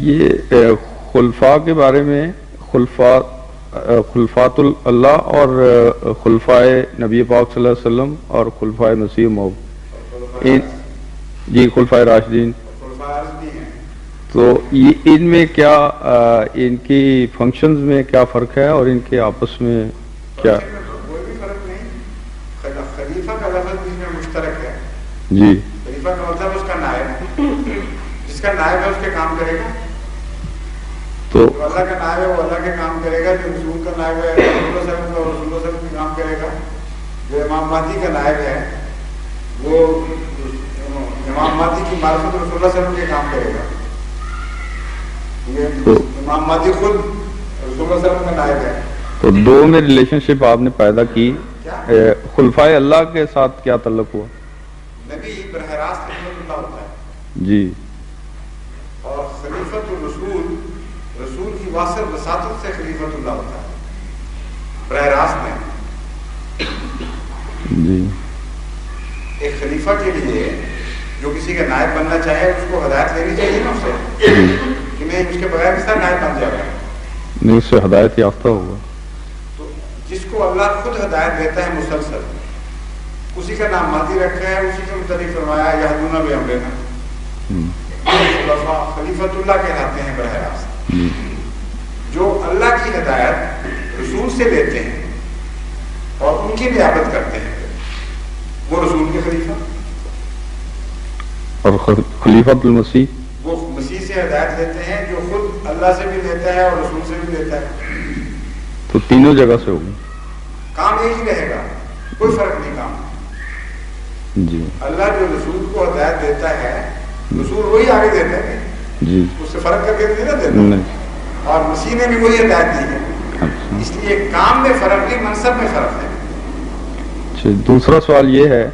یہ خلفاء کے بارے میں خلفات اللہ اور خلفائے نبی پاک صلی اللہ علیہ وسلم اور خلفائے مسیح موعود جی خلفائے راشدین، تو یہ ان میں کیا ان کی فنکشنز میں کیا فرق ہے اور ان کے آپس میں کیا؟ کوئی بھی فرق نہیں. خلیفہ کا لفظ بھی میں مشترک ہے. جی خلیفہ کا مطلب اس کا نائب، جس کا نائب ہے اس کے کام کرے گا. تو جو اللہ کا نائب ہے وہ اللہ کے کام کرے گا، جو رسول کا نائب ہے رسول اللہ صلی اللہ علیہ وسلم کا رسول اللہ صلی اللہ علیہ وسلم کے کام کرے گا. جو امام مہدی کا نائب ہے وہ امام مہدی کی معرفت رسول اللہ صلی اللہ علیہ وسلم کے کام کرے گا. یہ امام مہدی خود رسول اللہ صلی اللہ علیہ وسلم کا نائب ہے. تو دو میں ریلیشن شپ آپ نے پیدا کی. خلفائے اللہ کے ساتھ کیا تعلق ہوا؟ نبی براہ راست خلیفۃ اللہ ہوتا ہے جی، اور خلیفۃ الرسول رسول کی واسط وساطت سے خلیفۃ اللہ ہوتا ہے، براہ راست نہیں. جی ایک خلیفہ کے لیے جو کسی کا نائب بننا چاہے اس کو ہدایت لینی چاہیے نا اس سے کہ میں اس کے بغیر کس طرح نائب بن جائے گا. نہیں، اس سے ہدایت یافتہ ہوگا. تو جس کو اللہ خود ہدایت دیتا ہے مسلسل، اسی کا نام مہدی رکھا ہے، اسی کے متعلق فرمایا یہدون بامرنا. خلیفۃ اللہ کہلاتے ہیں براہ راست، جو اللہ کی ہدایت رسول سے لیتے ہیں اور ان کی نیابت کرتے ہیں، وہ رسول کے خلیفہ. اور خلیفۃ المسیح وہ مسیح سے ہدایت لیتے ہیں جو خود اللہ سے بھی لیتا ہے اور رسول سے بھی لیتا ہے. تو تینوں جگہ سے ہوگی. کام یہی رہے گا، کوئی فرق نہیں. کام جی اللہ جو رسول کو ہدایت دیتا ہے رسول وہی آگے دیتا ہے جی، اس سے فرق کر کے نہیں نا دیتا. نہیں. اور مسیح نے بھی وہی ہدایت دی ہے. اس لیے کام میں فرق نہیں، منصب میں فرق ہے. دوسرا سوال یہ ہے